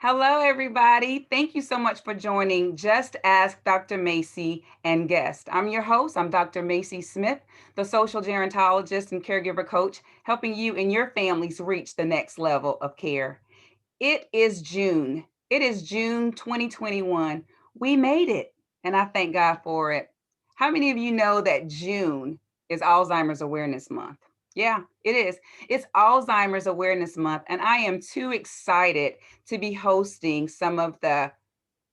Hello, everybody. Thank you so much for joining Just Ask Dr. Macie and Guest. I'm your host. I'm Dr. Macie Smith, the social gerontologist and caregiver coach, helping you and your families reach the next level of care. It is June. It is June 2021. We made it, and I thank God for it. How many of you know that June is Alzheimer's Awareness Month? Yeah, it is. It's Alzheimer's Awareness Month, and I am too excited to be hosting some of the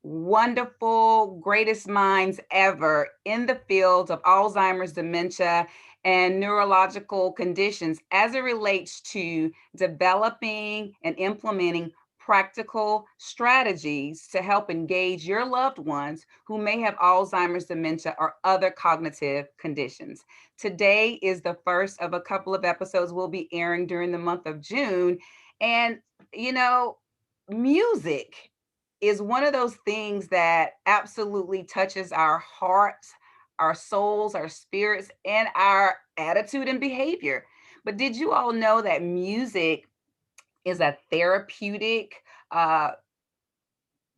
wonderful, greatest minds ever in the field of Alzheimer's, dementia, and neurological conditions as it relates to developing and implementing practical strategies to help engage your loved ones who may have Alzheimer's, dementia, or other cognitive conditions. Today is the first of a couple of episodes we'll be airing during the month of June. And, you know, music is one of those things that absolutely touches our hearts, our souls, our spirits, and our attitude and behavior. But did you all know that music is a therapeutic uh,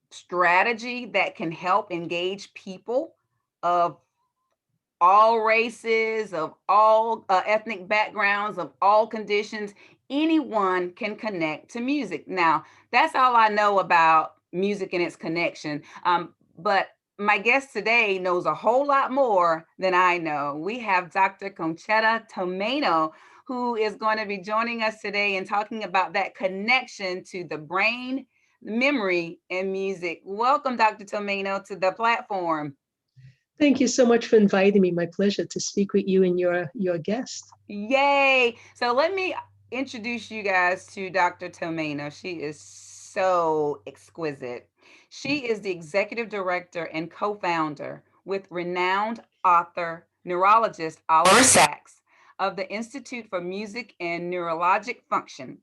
strategy that can help engage people of all races, of all ethnic backgrounds, of all conditions? Anyone can connect to music. Now, that's all I know about music and its connection. But my guest today knows a whole lot more than I know. We have Dr. Concetta Tomaino, who is going to be joining us today and talking about that connection to the brain, memory, and music. Welcome, Dr. Tomaino, to the platform. Thank you so much for inviting me. My pleasure to speak with you and your guest. Yay. So let me introduce you guys to Dr. Tomaino. She is so exquisite. She is the executive director and co-founder with renowned author, neurologist Oliver Sacks of the Institute for Music and Neurologic Function,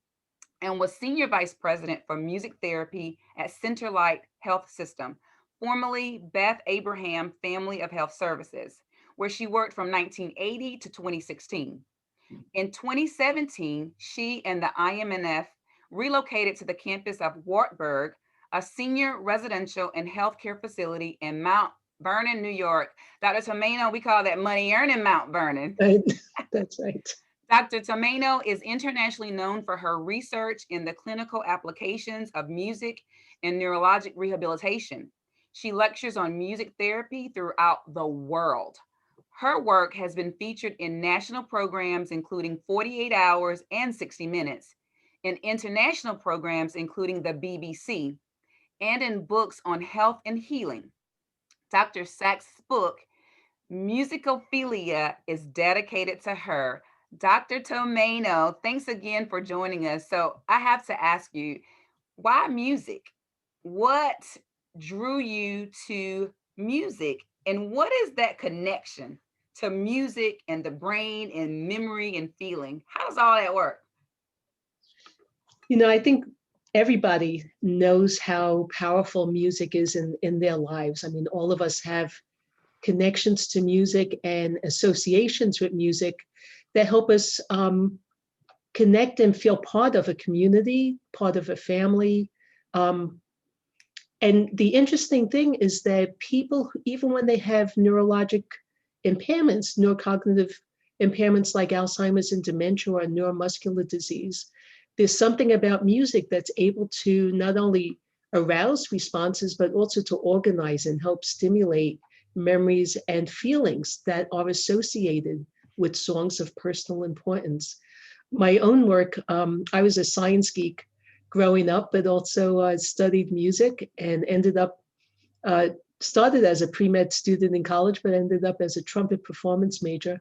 and was senior vice president for music therapy at CenterLight Health System, formerly Beth Abraham Family of Health Services, where she worked from 1980 to 2016. In 2017, she and the IMNF relocated to the campus of Wartburg, a senior residential and healthcare facility in Mount Vernon, New York. Dr. Tomaino, we call that money earning Mount Vernon. Right? That's right. Dr. Tomaino is internationally known for her research in the clinical applications of music and neurologic rehabilitation. She lectures on music therapy throughout the world. Her work has been featured in national programs including 48 Hours and 60 Minutes, in international programs including the BBC, and in books on health and healing. Dr. Sachs' book, Musicophilia, is dedicated to her. Dr. Tomaino, thanks again for joining us. So I have to ask you, why music? What drew you to music? And what is that connection to music and the brain and memory and feeling? How does all that work? I think everybody knows how powerful music is in their lives. I mean, all of us have connections to music and associations with music that help us connect and feel part of a community, part of a family. And the interesting thing is that people, even when they have neurologic impairments, neurocognitive impairments like Alzheimer's and dementia or neuromuscular disease, there's something about music that's able to not only arouse responses, but also to organize and help stimulate memories and feelings that are associated with songs of personal importance. My own work, I was a science geek growing up, but also studied music and ended up, started as a pre-med student in college, but ended up as a trumpet performance major.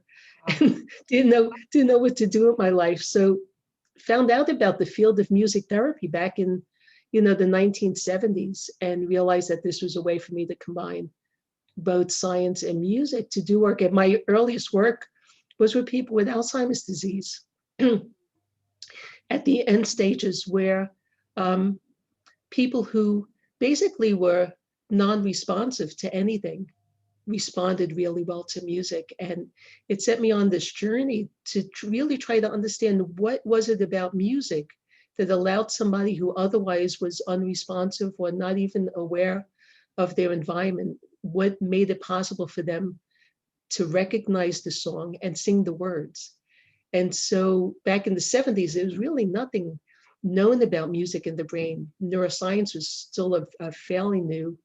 And didn't know what to do with my life. So found out about the field of music therapy back in, the 1970s, and realized that this was a way for me to combine both science and music to do work. And my earliest work was with people with Alzheimer's disease at the end stages, where people who basically were non-responsive to anything responded really well to music. And it set me on this journey to really try to understand what was it about music that allowed somebody who otherwise was unresponsive or not even aware of their environment, what made it possible for them to recognize the song and sing the words. And so back in the 70s, there was really nothing known about music in the brain. Neuroscience was still a fairly new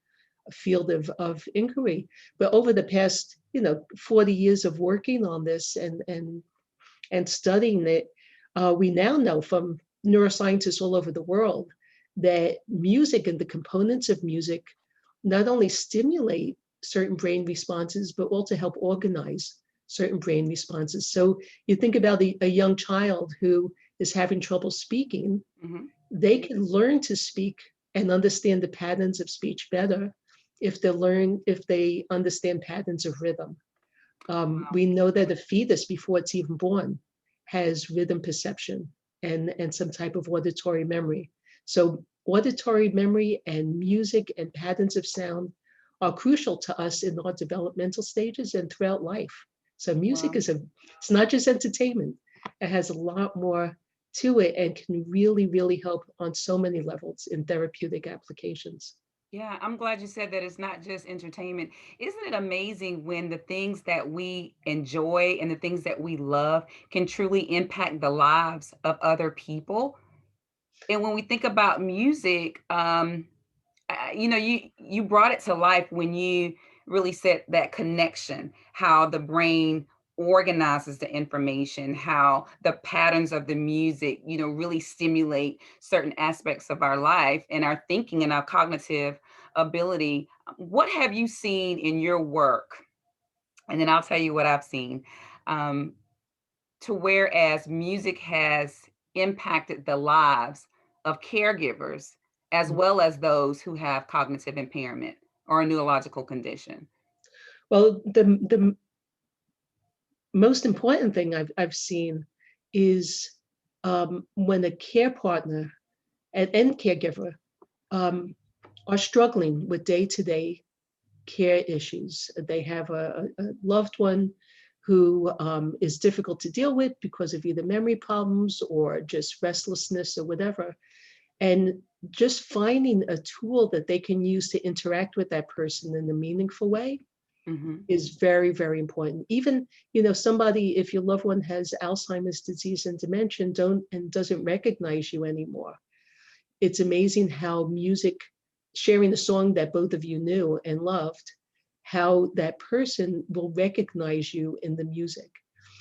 field of inquiry. But over the past, 40 years of working on this and studying it, we now know from neuroscientists all over the world that music and the components of music not only stimulate certain brain responses, but also help organize certain brain responses. So you think about a young child who is having trouble speaking, Mm-hmm. they can learn to speak and understand the patterns of speech better if they understand patterns of rhythm. We know that a fetus, before it's even born, has rhythm perception and some type of auditory memory. So auditory memory and music and patterns of sound are crucial to us in our developmental stages and throughout life. So music Wow. it's not just entertainment. It has a lot more to it and can really, really help on so many levels in therapeutic applications. Yeah, I'm glad you said that it's not just entertainment. Isn't it amazing when the things that we enjoy and the things that we love can truly impact the lives of other people? And when we think about music, you brought it to life when you really said that connection, how the brain organizes the information, how the patterns of the music, really stimulate certain aspects of our life and our thinking and our cognitive ability. What have you seen in your work? And then I'll tell you what I've seen. Um, to whereas music has impacted the lives of caregivers as well as those who have cognitive impairment or a neurological condition. Well, the most important thing I've seen is when a care partner and caregiver um, are struggling with day-to-day care issues. They have a loved one who is difficult to deal with because of either memory problems or just restlessness or whatever. And just finding a tool that they can use to interact with that person in a meaningful way Mm-hmm. is very, very important. Even, somebody, if your loved one has Alzheimer's disease and dementia, doesn't recognize you anymore. It's amazing how music, sharing a song that both of you knew and loved, how that person will recognize you in the music.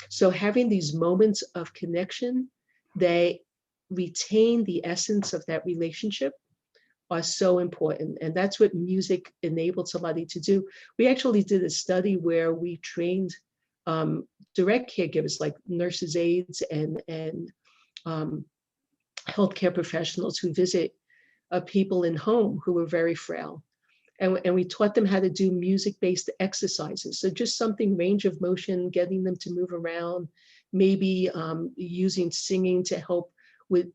So having these moments of connection, they retain the essence of that relationship are so important. And that's what music enabled somebody to do. We actually did a study where we trained direct caregivers like nurses, aides, and um, healthcare professionals who visit people in home who were very frail. And we taught them how to do music-based exercises. So just something range of motion, getting them to move around, maybe using singing to help with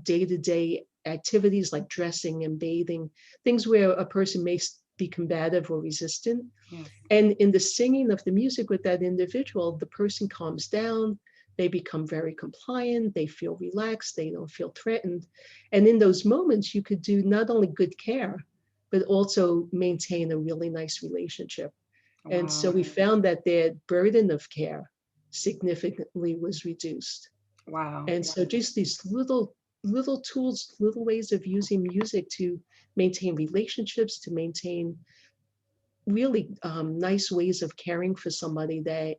day-to-day activities like dressing and bathing, things where a person may be combative or resistant. Yes. And in the singing of the music with that individual, the person calms down, they become very compliant, they feel relaxed, they don't feel threatened. And in those moments, you could do not only good care, but also maintain a really nice relationship. And so Wow. we found that their burden of care significantly was reduced. Wow. And so just these little tools, little ways of using music to maintain relationships, to maintain really nice ways of caring for somebody that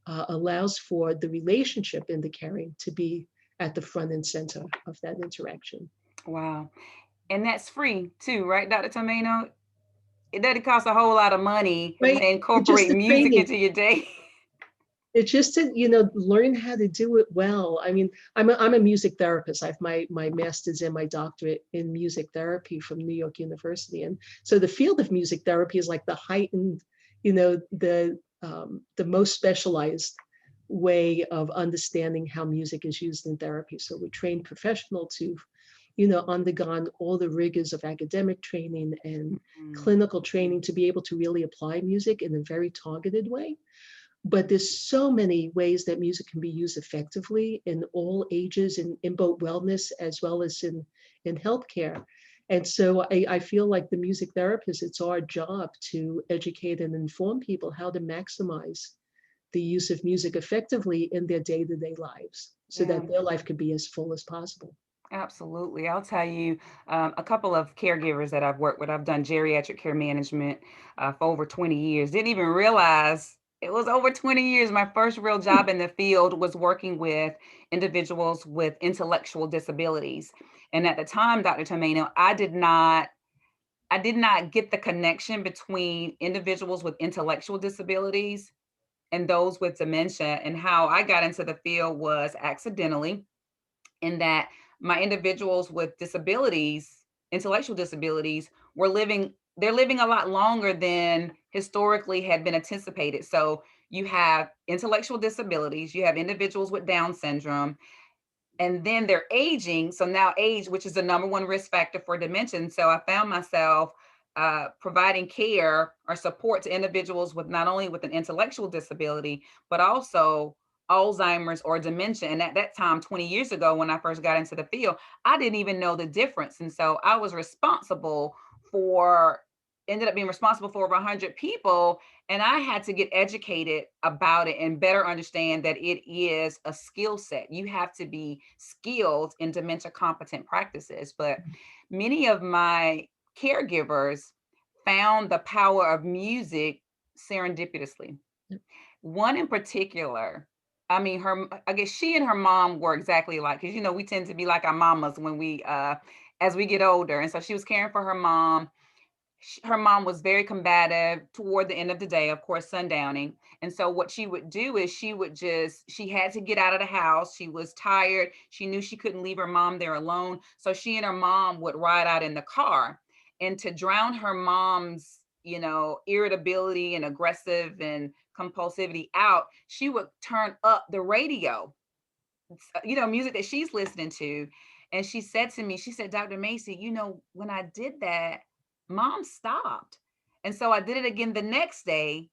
allows for the relationship in the caring to be at the front and center of that interaction. Wow. And that's free too, right, Dr. Tomaino? It doesn't cost a whole lot of money Right? to It's just incorporate the music training. into your day. It's just to, learn how to do it well. I mean, I'm a music therapist. I have my master's and my doctorate in music therapy from New York University. And so the field of music therapy is like the heightened, the most specialized way of understanding how music is used in therapy. So we're trained professionals who've, undergone all the rigors of academic training and Mm. clinical training to be able to really apply music in a very targeted way. but there's so many ways that music can be used effectively in all ages, in both wellness as well as in healthcare. And so I feel like the music therapist, it's our job to educate and inform people how to maximize the use of music effectively in their day-to-day lives so Yeah. that their life could be as full as possible. Absolutely. I'll tell you a couple of caregivers that I've worked with. I've done geriatric care management for over 20 years. Didn't even realize it was over 20 years. My first real job in the field was working with individuals with intellectual disabilities. And at the time, Dr. Tomaino, I did not get the connection between individuals with intellectual disabilities and those with dementia. And how I got into the field was accidentally, in that my individuals with disabilities, intellectual disabilities, they're living a lot longer than historically had been anticipated. So you have intellectual disabilities, you have individuals with Down syndrome, and then they're aging. So now age, which is the number one risk factor for dementia. So I found myself providing care or support to individuals with not only with an intellectual disability, but also Alzheimer's or dementia. And at that time, 20 years ago, when I first got into the field, I didn't even know the difference. And so I was ended up being responsible for over 100 people. And I had to get educated about it and better understand that it is a skill set. You have to be skilled in dementia competent practices. But many of my caregivers found the power of music serendipitously. One in particular, I mean, I guess she and her mom were exactly like, because we tend to be like our mamas when as we get older. And so she was caring for her mom. Her mom was very combative toward the end of the day, of course, sundowning. And so what she would do is she had to get out of the house. She was tired. She knew she couldn't leave her mom there alone. So she and her mom would ride out in the car. And to drown her mom's, irritability and aggressive and compulsivity out, she would turn up the radio, music that she's listening to. And she said to me, she said, Dr. Macie, when I did that, mom stopped. And so I did it again the next day,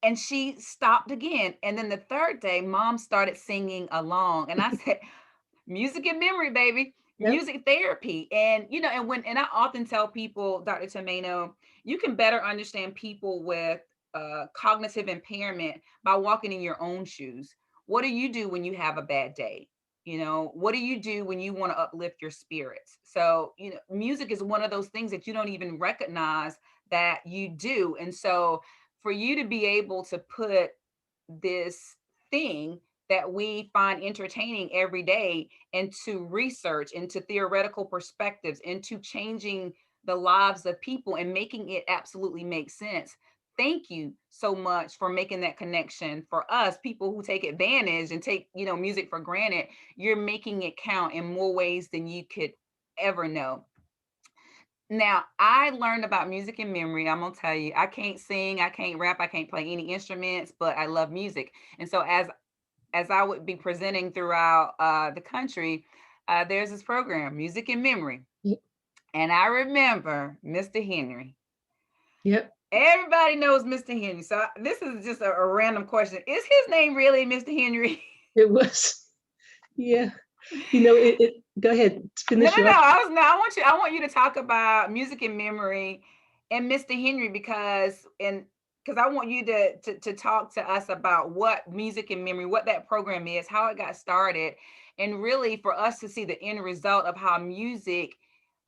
and she stopped again. And then the third day, mom started singing along. And I said, music and memory, baby, Yep. music therapy. And, and I often tell people, Dr. Tomaino, you can better understand people with cognitive impairment by walking in your own shoes. What do you do when you have a bad day? What do you do when you want to uplift your spirits? So, music is one of those things that you don't even recognize that you do. And so for you to be able to put this thing that we find entertaining every day into research, into theoretical perspectives, into changing the lives of people and making it absolutely make sense. Thank you so much for making that connection. For us, people who take advantage and take, music for granted, you're making it count in more ways than you could ever know. Now, I learned about music and memory. I'm gonna tell you, I can't sing, I can't rap, I can't play any instruments, but I love music. And so as I would be presenting throughout the country, there's this program, Music and Memory. And I remember Mr. Henry. Yep. Everybody knows Mr. Henry. So this is just a random question. Is his name really Mr. Henry? It was. Yeah. Go ahead, No, finish no, no. off. I want you to talk about Music and Memory and Mr. Henry, because I want you to talk to us about what Music and Memory, what that program is, how it got started, and really for us to see the end result of how music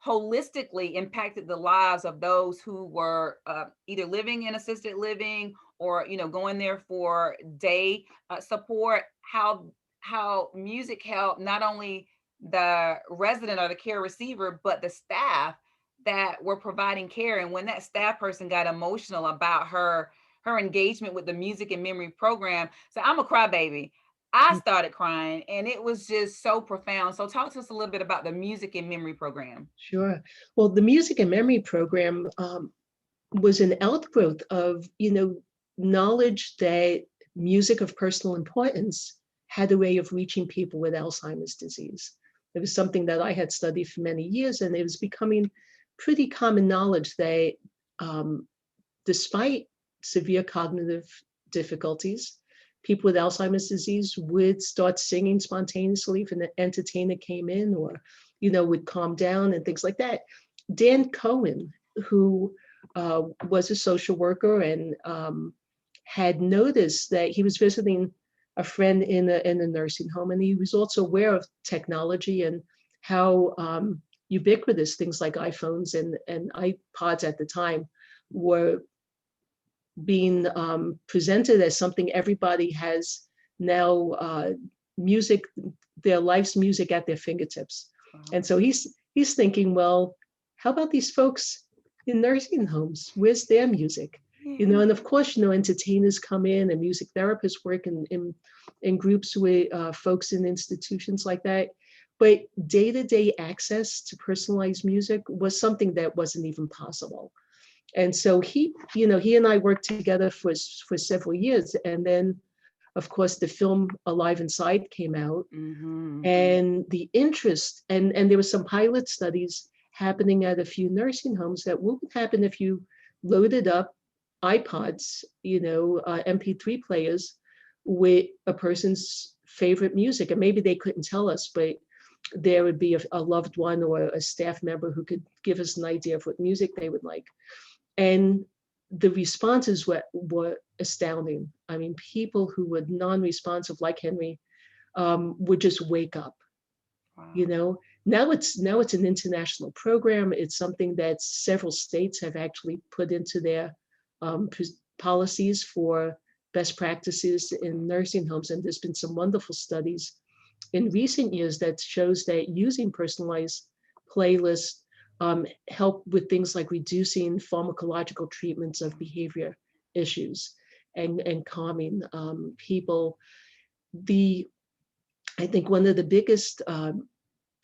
holistically impacted the lives of those who were either living in assisted living or going there for day support. How music helped not only the resident or the care receiver, but the staff that were providing care. And when that staff person got emotional about her engagement with the Music and Memory program, so I'm a crybaby. I started crying, and it was just so profound. So talk to us a little bit about the Music and Memory program. Sure. Well, the Music and Memory program was an outgrowth of, knowledge that music of personal importance had a way of reaching people with Alzheimer's disease. It was something that I had studied for many years, and it was becoming pretty common knowledge that despite severe cognitive difficulties. People with Alzheimer's disease would start singing spontaneously if an entertainer came in, or, would calm down and things like that. Dan Cohen, who was a social worker and had noticed that he was visiting a friend in a nursing home, and he was also aware of technology and how ubiquitous things like iPhones and iPods at the time were being presented as something everybody has now, music, their life's music at their fingertips. Wow. And so he's thinking, well, how about these folks in nursing homes? Where's their music? Yeah. And of course, entertainers come in and music therapists work in groups with folks in institutions like that. But day-to-day access to personalized music was something that wasn't even possible. And so he and I worked together for several years. And then, of course, the film Alive Inside came out. Mm-hmm. And the interest, and there were some pilot studies happening at a few nursing homes that what would happen if you loaded up iPods, MP3 players with a person's favorite music. And maybe they couldn't tell us, but there would be a loved one or a staff member who could give us an idea of what music they would like. And the responses were astounding. I mean, people who were non-responsive, like Henry, would just wake up. Wow. Now it's an international program. It's something that several states have actually put into their policies for best practices in nursing homes. And there's been some wonderful studies in recent years that shows that using personalized playlists help with things like reducing pharmacological treatments of behavior issues and calming people. I think one of the biggest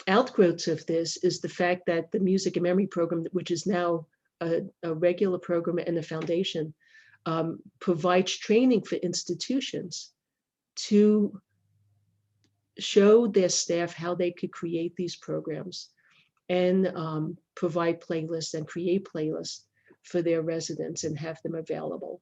outgrowths of this is the fact that the Music and Memory Program, which is now a regular program and a foundation, provides training for institutions to show their staff how they could create these programs and provide playlists and create playlists for their residents and have them available.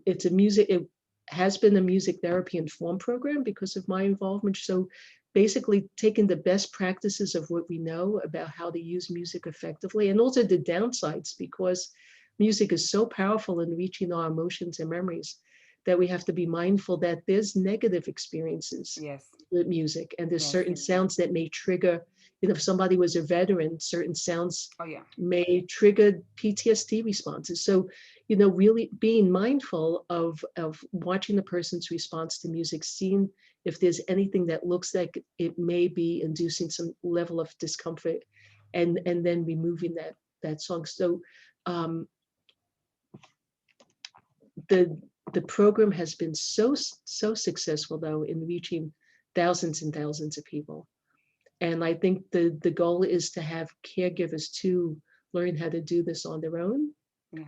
It has been a music therapy informed program because of my involvement. So basically taking the best practices of what we know about how to use music effectively, and also the downsides, because music is so powerful in reaching our emotions and memories that we have to be mindful that there's negative experiences with music, and there's certain sounds that may trigger, if somebody was a veteran, certain sounds may trigger PTSD responses. So, really being mindful of watching the person's response to music, seeing if there's anything that looks like it may be inducing some level of discomfort, and then removing that song. So the program has been so successful, though, in reaching thousands and thousands of people. And I think the goal is to have caregivers to learn how to do this on their own,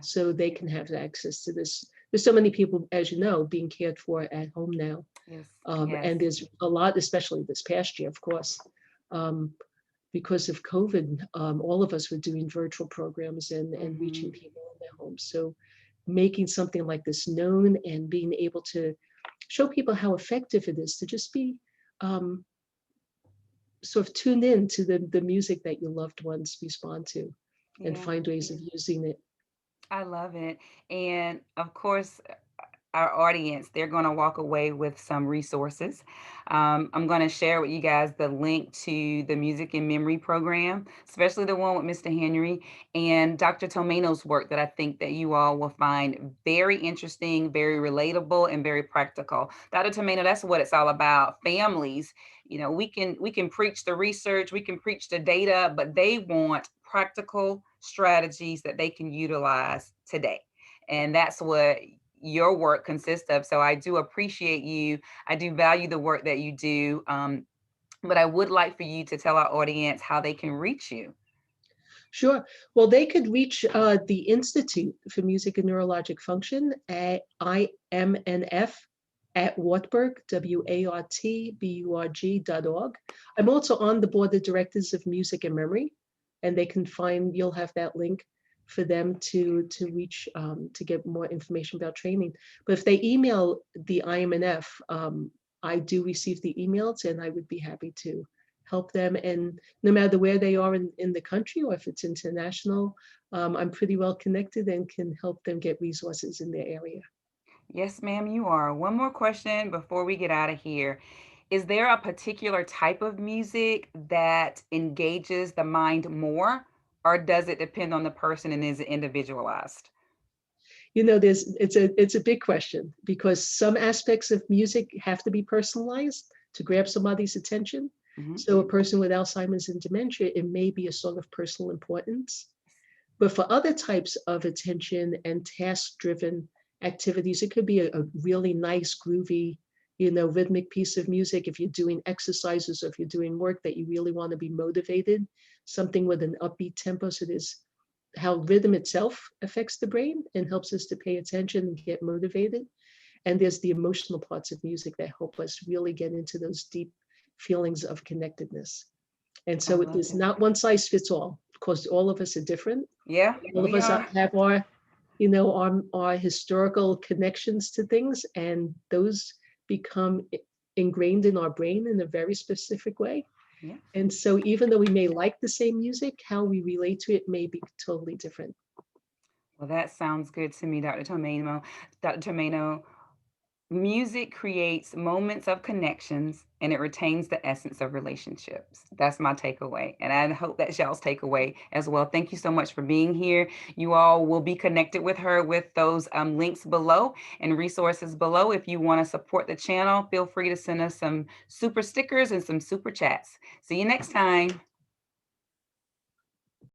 so they can have access to this. There's so many people, as you know, being cared for at home now. And there's a lot, especially this past year, of course, because of COVID, all of us were doing virtual programs and reaching people in their homes. So making something like this known and being able to show people how effective it is to just be sort of tuned in to the music that your loved ones respond to and find ways of using it. I love it. And of course, our audience, they're going to walk away with some resources. I'm going to share with you guys the link to the Music and Memory program, especially the one with Mr. Henry and Dr. Tomaino's work that I think that you all will find very interesting, very relatable, and very practical. Dr. Tomaino, that's what it's all about. Families, we can preach the research, we can preach the data, but they want practical strategies that they can utilize today. And that's what your work consists of. So I do appreciate you. I do value the work that you do. But I would like for you to tell our audience how they can reach you. Sure. Well, they could reach the Institute for Music and Neurologic Function at IMNF at Wartburg, WARTBURG.org. I'm also on the board of directors of Music and Memory, and you'll have that link for them to reach to get more information about training. But if they email the IMNF, I do receive the emails, and I would be happy to help them. And no matter where they are in the country, or if it's international, I'm pretty well connected and can help them get resources in their area. Yes, ma'am, you are. One more question before we get out of here. Is there a particular type of music that engages the mind more, or does it depend on the person and is it individualized? It's a big question, because some aspects of music have to be personalized to grab somebody's attention. Mhm. So a person with Alzheimer's and dementia, it may be a song of personal importance. But for other types of attention and task-driven activities, it could be a really nice, groovy, rhythmic piece of music. If you're doing exercises, or if you're doing work that you really want to be motivated, something with an upbeat tempo. So there's how rhythm itself affects the brain and helps us to pay attention and get motivated. And there's the emotional parts of music that help us really get into those deep feelings of connectedness. And I so it love is it. not one size fits all, because all of us are different. Yeah, All of we us are. have our historical connections to things, and those become ingrained in our brain in a very specific way. Yeah. And so even though we may like the same music, how we relate to it may be totally different. Well, that sounds good to me, Dr. Tomaino. Dr. Tomaino, music creates moments of connections and it retains the essence of relationships. That's my takeaway. And I hope that's y'all's takeaway as well. Thank you so much for being here. You all will be connected with her with those links below and resources below. If you want to support the channel, feel free to send us some super stickers and some super chats. See you next time.